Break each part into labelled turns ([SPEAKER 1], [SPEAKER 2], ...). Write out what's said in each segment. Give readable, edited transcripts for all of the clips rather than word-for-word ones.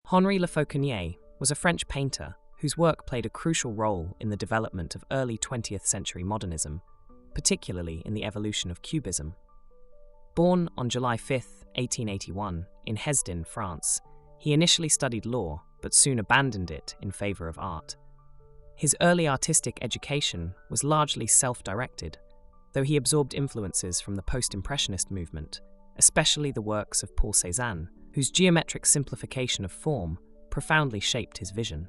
[SPEAKER 1] Henri Le Fauconnier was a French painter whose work played a crucial role in the development of early 20th century modernism, particularly in the evolution of Cubism. Born on July 5, 1881, in Hesdin, France, he initially studied law but soon abandoned it in favor of art. His early artistic education was largely self-directed, though he absorbed influences from the post-impressionist movement, especially the works of Paul Cézanne, whose geometric simplification of form profoundly shaped his vision.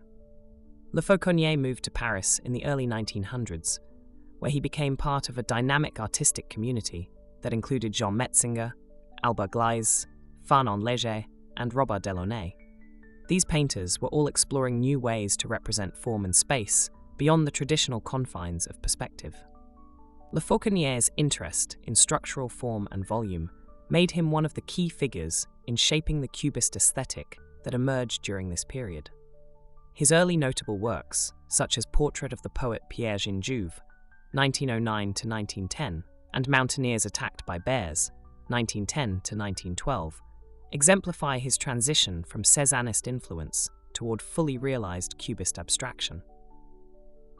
[SPEAKER 1] Le Fauconnier moved to Paris in the early 1900s, where he became part of a dynamic artistic community that included Jean Metzinger, Albert Gleizes, Fernand Léger, and Robert Delaunay. These painters were all exploring new ways to represent form and space beyond the traditional confines of perspective. Le Fauconnier's interest in structural form and volume made him one of the key figures in shaping the Cubist aesthetic that emerged during this period. His early notable works, such as Portrait of the Poet Pierre Ginjouve, 1909 to 1910, and Mountaineers Attacked by Bears, 1910 to 1912, exemplify his transition from Cézannist influence toward fully realized Cubist abstraction.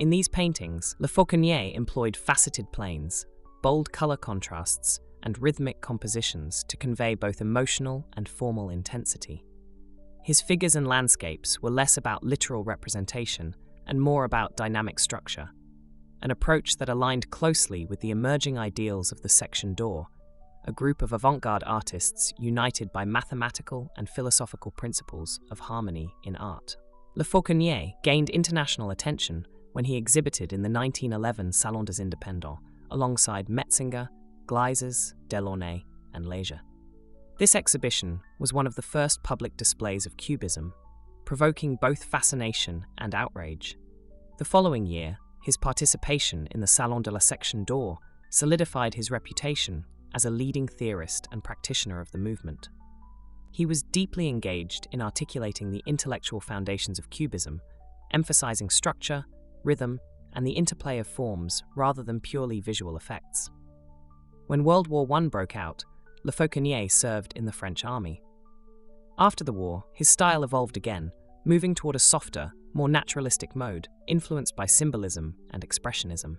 [SPEAKER 1] In these paintings, Le Fauconnier employed faceted planes, bold color contrasts, and rhythmic compositions to convey both emotional and formal intensity. His figures and landscapes were less about literal representation and more about dynamic structure, an approach that aligned closely with the emerging ideals of the Section d'Or, a group of avant-garde artists united by mathematical and philosophical principles of harmony in art. Le Fauconnier gained international attention when he exhibited in the 1911 Salon des Indépendants alongside Metzinger, Gleizes, Delaunay, and Léger. This exhibition was one of the first public displays of Cubism, provoking both fascination and outrage. The following year, his participation in the Salon de la Section d'Or solidified his reputation as a leading theorist and practitioner of the movement. He was deeply engaged in articulating the intellectual foundations of Cubism, emphasizing structure, rhythm, and the interplay of forms rather than purely visual effects. When World War I broke out, Le Fauconnier served in the French army. After the war, his style evolved again, moving toward a softer, more naturalistic mode, influenced by symbolism and expressionism.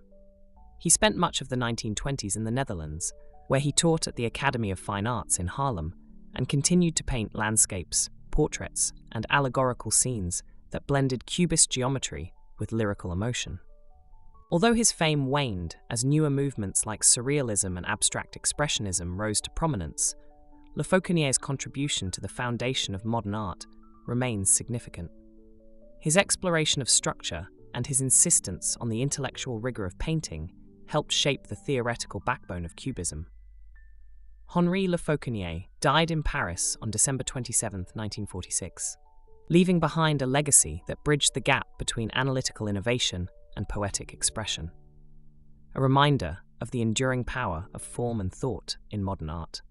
[SPEAKER 1] He spent much of the 1920s in the Netherlands, where he taught at the Academy of Fine Arts in Haarlem and continued to paint landscapes, portraits, and allegorical scenes that blended Cubist geometry with lyrical emotion. Although his fame waned as newer movements like Surrealism and Abstract Expressionism rose to prominence, Le Fauconnier's contribution to the foundation of modern art remains significant. His exploration of structure and his insistence on the intellectual rigor of painting helped shape the theoretical backbone of Cubism. Henri Le Fauconnier died in Paris on December 27, 1946, leaving behind a legacy that bridged the gap between analytical innovation and poetic expression, a reminder of the enduring power of form and thought in modern art.